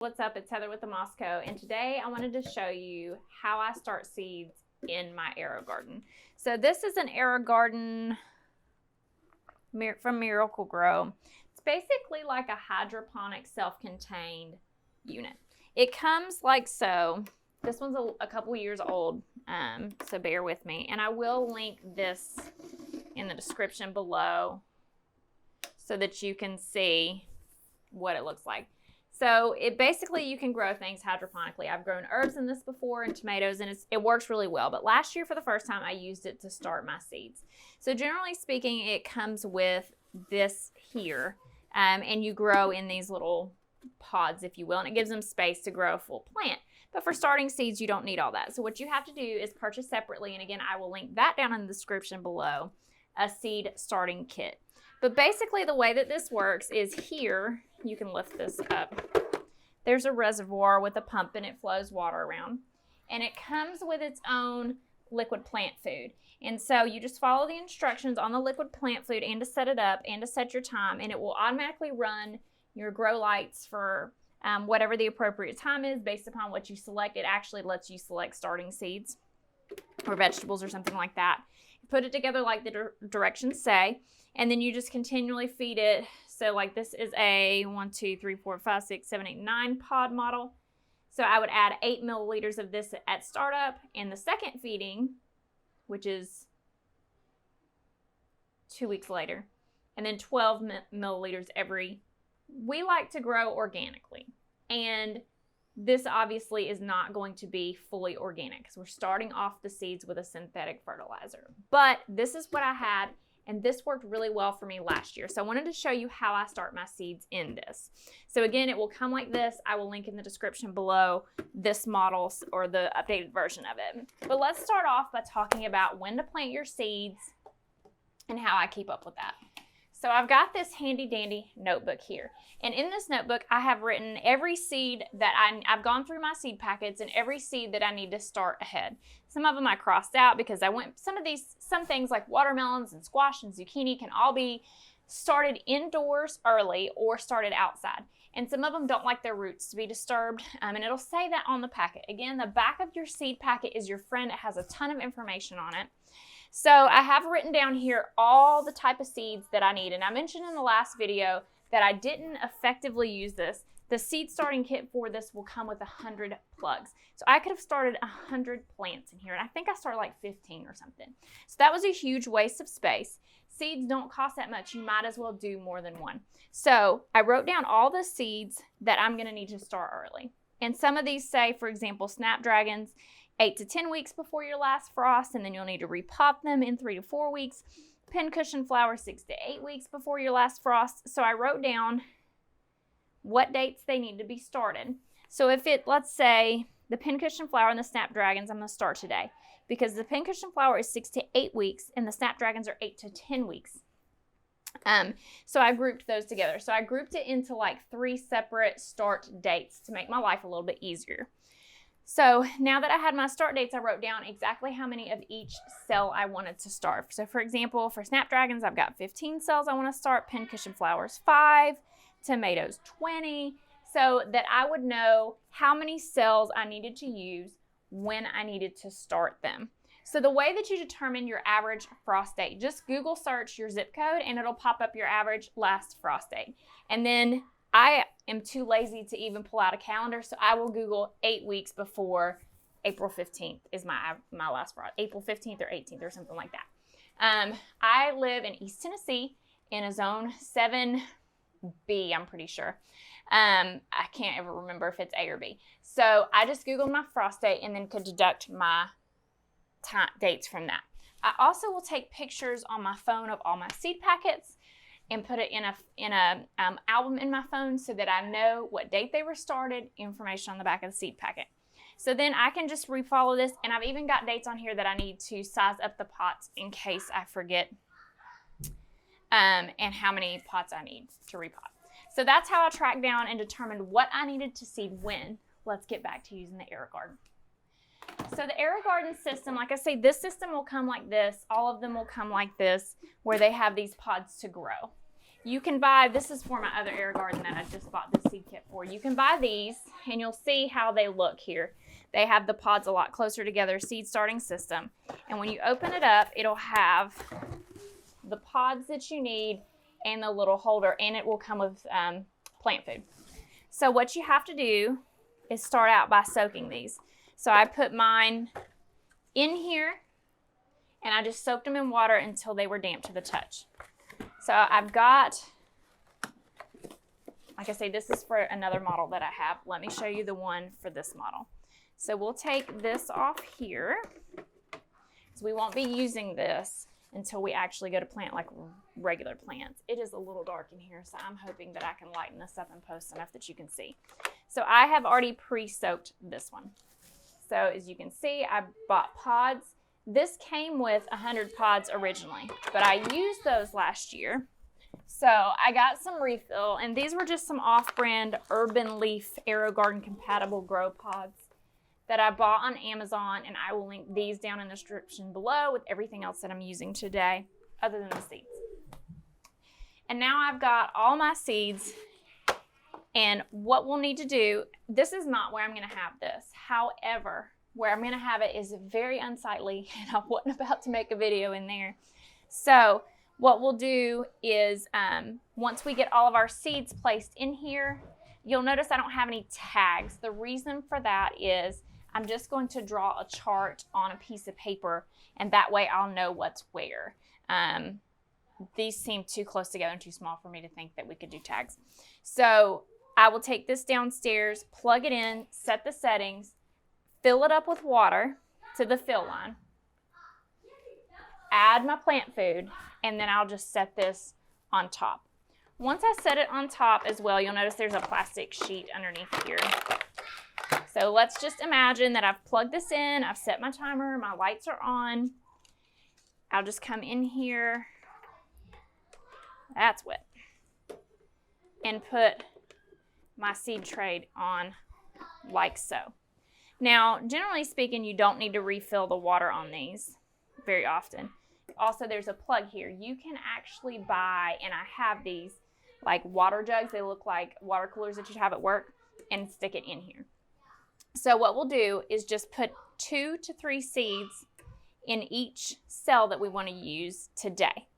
What's up? It's Heather with the Moscow, and today I wanted to show you how I start seeds in my AeroGarden. So this is an AeroGarden from Miracle Grow. It's basically like a hydroponic self-contained unit. It comes like so. This one's a couple years old, so bear with me. And I will link this in the description below so that you can see what it looks like. So it basically, you can grow things hydroponically. I've grown herbs in this before and tomatoes, and it works really well. But last year, for the first time, I used it to start my seeds. So generally speaking, it comes with this here, and you grow in these little pods, if you will, and it gives them space to grow a full plant. But for starting seeds, you don't need all that. So what you have to do is purchase separately, and again, I will link that down in the description below, a seed starting kit. But basically, the way that this works is here, you can lift this up. There's a reservoir with a pump and it flows water around. And it comes with its own liquid plant food. And so you just follow the instructions on the liquid plant food and to set it up and to set your time. And it will automatically run your grow lights for whatever the appropriate time is based upon what you select. It actually lets you select starting seeds or vegetables or something like that. Put it together like the directions say. And then you just continually feed it. So like this is a 1, 2, 3, 4, 5, 6, 7, 8, 9 pod model. So I would add 8 milliliters of this at startup. And the second feeding, which is 2 weeks later, and then 12 milliliters every. We like to grow organically. And this obviously is not going to be fully organic because we're starting off the seeds with a synthetic fertilizer. But this is what I had. And this worked really well for me last year. So I wanted to show you how I start my seeds in this. So again, it will come like this. I will link in the description below this model or the updated version of it. But let's start off by talking about when to plant your seeds and how I keep up with that. So I've got this handy dandy notebook here. And in this notebook, I have written every seed that I've gone through my seed packets and every seed that I need to start ahead. Some of them I crossed out because some things like watermelons and squash and zucchini can all be started indoors early or started outside. And some of them don't like their roots to be disturbed. And it'll say that on the packet. Again, the back of your seed packet is your friend. It has a ton of information on it. So I have written down here all the type of seeds that I need. And I mentioned in the last video that I didn't effectively use this. The seed starting kit for this will come with 100 plugs. So I could have started 100 plants in here. And I think I started like 15 or something. So that was a huge waste of space. Seeds don't cost that much. You might as well do more than one. So I wrote down all the seeds that I'm going to need to start early. And some of these say, for example, snapdragons, 8 to 10 weeks before your last frost, and then you'll need to repot them in 3 to 4 weeks. Pincushion flower, 6 to 8 weeks before your last frost. So I wrote down what dates they need to be started. So if let's say the pincushion flower and the snapdragons, I'm going to start today because the pincushion flower is 6 to 8 weeks and the snapdragons are 8 to 10 weeks. So I grouped those together. So I grouped it into like 3 separate start dates to make my life a little bit easier. So now that I had my start dates, I wrote down exactly how many of each cell I wanted to start. So for example, for snapdragons, I've got 15 cells I want to start, pincushion flowers 5, tomatoes 20, so that I would know how many cells I needed to use when I needed to start them. So the way that you determine your average frost date, just Google search your zip code and it'll pop up your average last frost date. And then I am too lazy to even pull out a calendar, so I will Google 8 weeks before April 15th is my last frost, April 15th or 18th or something like that. I live in East Tennessee in a zone 7B, I'm pretty sure. I can't ever remember if it's A or B. So I just Googled my frost date and then could deduct my dates from that. I also will take pictures on my phone of all my seed packets and put it in a album in my phone so that I know what date they were started, information on the back of the seed packet. So then I can just refollow this, and I've even got dates on here that I need to size up the pots in case I forget, and how many pots I need to repot. So that's how I tracked down and determined what I needed to seed when. Let's get back to using the AeroGarden. So the AeroGarden system, like I say, this system will come like this. All of them will come like this, where they have these pods to grow. You can buy, this is for my other AeroGarden that I just bought the seed kit for. You can buy these and you'll see how they look here. They have the pods a lot closer together, seed starting system. And when you open it up, it'll have the pods that you need and the little holder, and it will come with plant food. So what you have to do is start out by soaking these. So I put mine in here and I just soaked them in water until they were damp to the touch. So I've got, like I say, this is for another model that I have. Let me show you the one for this model. So we'll take this off here, because we won't be using this until we actually go to plant like regular plants. It is a little dark in here, so I'm hoping that I can lighten this up in post enough that you can see. So I have already pre-soaked this one. So as you can see, I bought pods. This came with 100 pods originally, but I used those last year. So I got some refill, and these were just some off-brand Urban Leaf AeroGarden compatible grow pods that I bought on Amazon, and I will link these down in the description below with everything else that I'm using today other than the seeds. And now I've got all my seeds, and what we'll need to do, this is not where I'm going to have this. However, where I'm going to have it is very unsightly, and I wasn't about to make a video in there. So what we'll do is once we get all of our seeds placed in here, you'll notice I don't have any tags. The reason for that is I'm just going to draw a chart on a piece of paper, and that way I'll know what's where. These seem too close together and too small for me to think that we could do tags. So I will take this downstairs, plug it in, set the settings, fill it up with water to the fill line, add my plant food, and then I'll just set this on top. Once I set it on top as well, you'll notice there's a plastic sheet underneath here. So let's just imagine that I've plugged this in, I've set my timer, my lights are on. I'll just come in here, that's wet, and put my seed tray on like so. Now, generally speaking, you don't need to refill the water on these very often. Also, there's a plug here. You can actually buy, and I have these, like water jugs. They look like water coolers that you'd have at work, and stick it in here. So what we'll do is just put 2 to 3 seeds in each cell that we want to use today.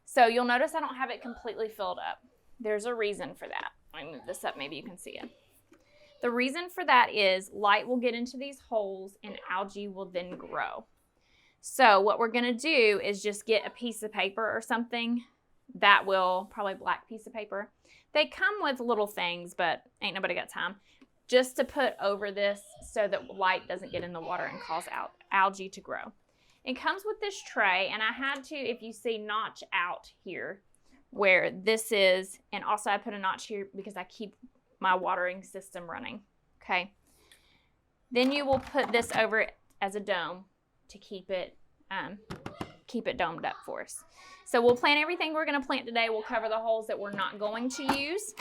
So you'll notice I don't have it completely filled up. There's a reason for that. Let me move this up, maybe you can see it. The reason for that is light will get into these holes and algae will then grow. So what we're going to do is just get a piece of paper or something that will, probably black piece of paper. They come with little things, but ain't nobody got time. Just to put over this so that light doesn't get in the water and cause algae to grow. It comes with this tray, and I had to, if you see, notch out here where this is, and also I put a notch here because I keep my watering system running, okay? Then you will put this over it as a dome to keep it domed up for us. So we'll plant everything we're going to plant today. We'll cover the holes that we're not going to use.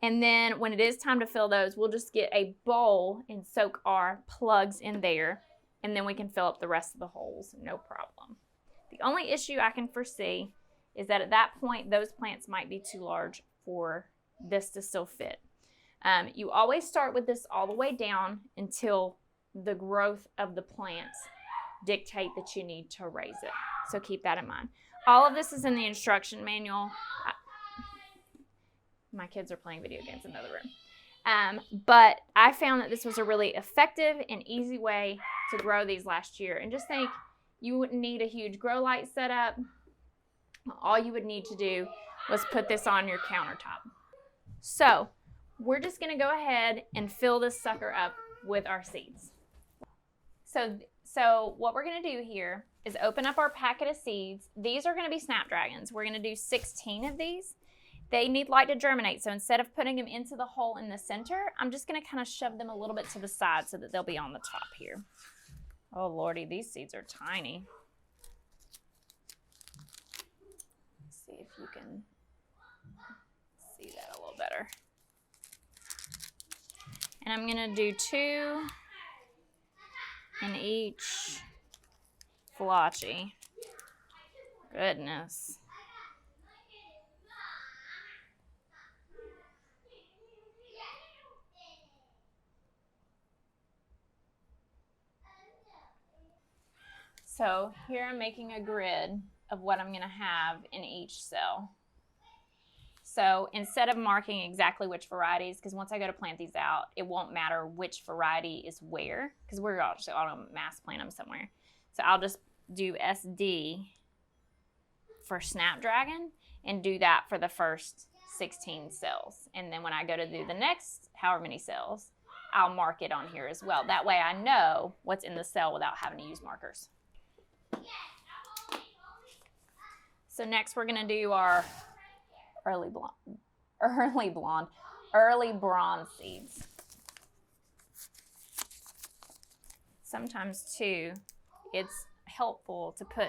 And then when it is time to fill those, we'll just get a bowl and soak our plugs in there, and then we can fill up the rest of the holes, no problem. The only issue I can foresee is that at that point, those plants might be too large for this to still fit. You always start with this all the way down until the growth of the plants dictate that you need to raise it. So keep that in mind. All of this is in the instruction manual. My kids are playing video games in the other room. But I found that this was a really effective and easy way to grow these last year. And just think, you wouldn't need a huge grow light setup. All you would need to do was put this on your countertop. So we're just going to go ahead and fill this sucker up with our seeds. So what we're going to do here is open up our packet of seeds. These are going to be snapdragons. We're going to do 16 of these. They need light to germinate, so instead of putting them into the hole in the center, I'm just going to kind of shove them a little bit to the side so that they'll be on the top here. Oh lordy, these seeds are tiny. Let's see if you can see that a little better. And I'm going to do 2 in each flotchy. Goodness. So here I'm making a grid of what I'm going to have in each cell. So instead of marking exactly which varieties, because once I go to plant these out, it won't matter which variety is where, because we're actually going to mass plant them somewhere. So I'll just do SD for Snapdragon and do that for the first 16 cells. And then when I go to do the next however many cells, I'll mark it on here as well. That way I know what's in the cell without having to use markers. So next we're going to do our early bronze seeds. Sometimes too, it's helpful to put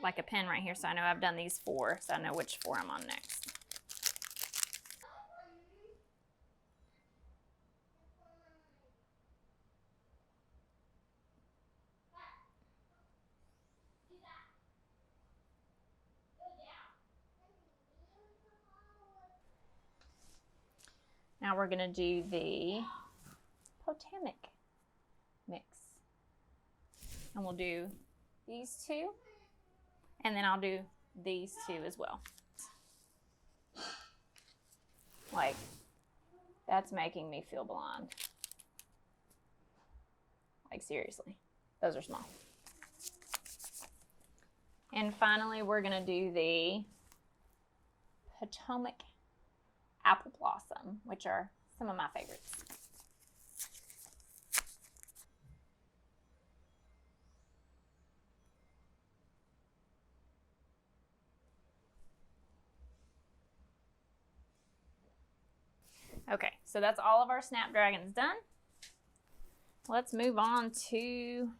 like a pen right here so I know I've done these 4, so I know which 4 I'm on next. Now we're going to do the Potomac mix. And we'll do these 2, and then I'll do these 2 as well. Like, that's making me feel blind. Like, seriously, those are small. And finally, we're going to do the Potomac Apple Blossom, which are some of my favorites. Okay, so that's all of our Snapdragons done. Let's move on to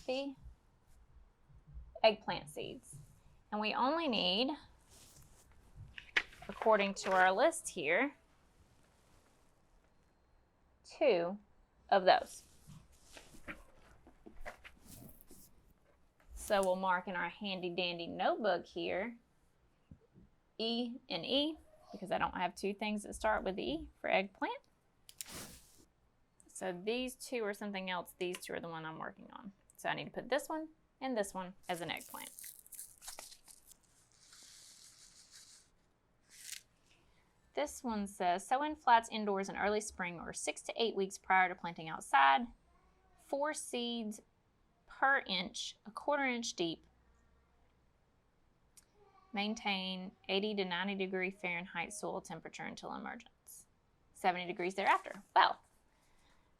the eggplant seeds. And we only need, according to our list here, 2 of those. So we'll mark in our handy dandy notebook here, E and E, because I don't have 2 things that start with E for eggplant. So these 2 are something else. These 2 are the one I'm working on. So I need to put this one and this one as an eggplant. This one says, sow in flats indoors in early spring or 6 to 8 weeks prior to planting outside. 4 seeds per inch, a 1/4 inch deep. Maintain 80 to 90 degree Fahrenheit soil temperature until emergence. 70 degrees thereafter. Well,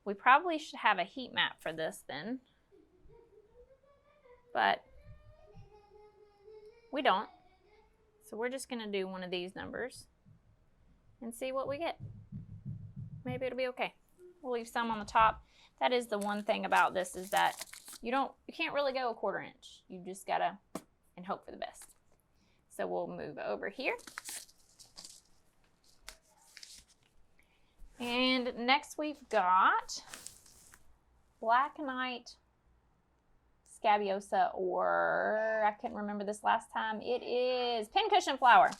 we probably should have a heat map for this then, but we don't. So we're just going to do one of these numbers and see what we get. Maybe it'll be okay. We'll leave some on the top. That is the one thing about this, is that you can't really go a 1/4 inch. You just gotta and hope for the best. So we'll move over here. And next we've got Black Knight Scabiosa, or I couldn't remember this last time. It is pincushion flower.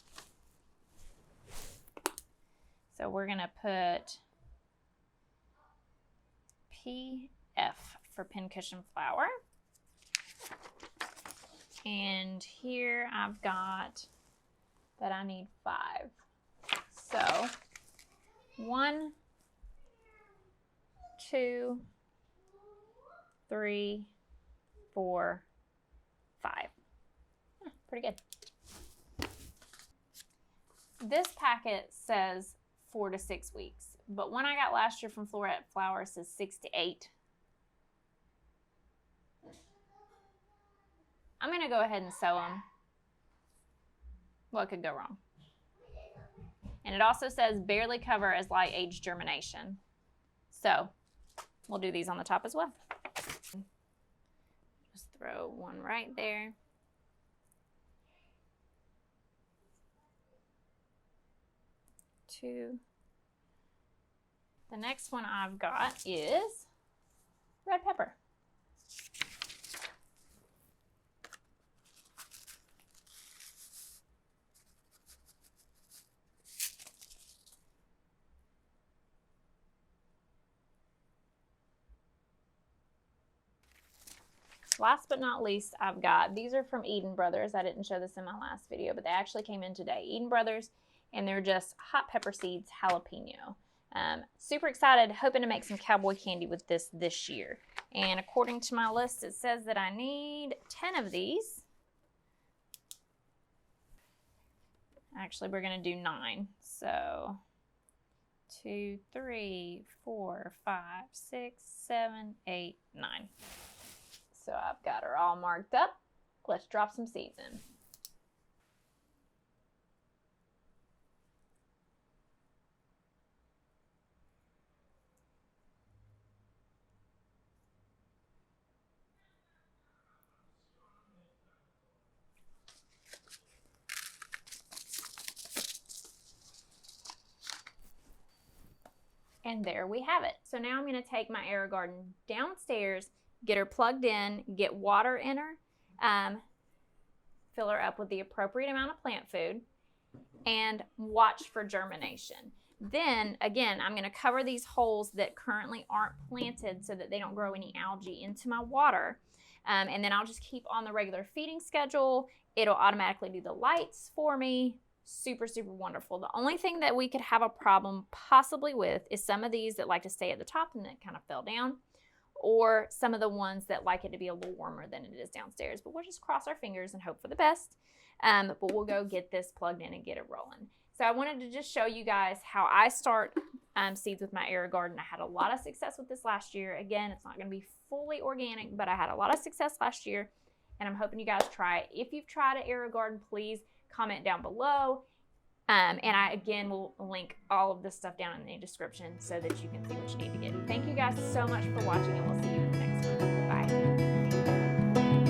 So we're gonna put PF for pincushion flower. And here I've got that I need 5. So 1, 2, 3, 4, 5. Pretty good. This packet says 4 to 6 weeks, but one I got last year from Florette Flowers says 6 to 8. I'm going to go ahead and sow them. What could go wrong? And it also says barely cover as light age germination. So we'll do these on the top as well. Just throw one right there. Two. The next one I've got is red pepper. Last but not least, I've got, these are from Eden Brothers. I didn't show this in my last video, but they actually came in today. Eden Brothers, and they're just hot pepper seeds, jalapeno. Super excited, hoping to make some cowboy candy with this year. And according to my list, it says that I need 10 of these. Actually, we're going to do 9. So 2, 3, 4, 5, 6, 7, 8, 9. So I've got her all marked up. Let's drop some seeds in. And there we have it. So now I'm going to take my AeroGarden downstairs, get her plugged in, get water in her, fill her up with the appropriate amount of plant food, and watch for germination. Then, again, I'm going to cover these holes that currently aren't planted so that they don't grow any algae into my water. And then I'll just keep on the regular feeding schedule. It'll automatically do the lights for me. Super, super wonderful. The only thing that we could have a problem possibly with is some of these that like to stay at the top and then kind of fell down, or some of the ones that like it to be a little warmer than it is downstairs. But we'll just cross our fingers and hope for the best. But we'll go get this plugged in and get it rolling. So I wanted to just show you guys how I start seeds with my AeroGarden. I had a lot of success with this last year. Again, it's not going to be fully organic, but I had a lot of success last year, and I'm hoping you guys try it. If you've tried an AeroGarden, please comment down below. And I, again, will link all of this stuff down in the description so that you can see what you need to get. Thank you guys so much for watching, and we'll see you in the next one. Bye.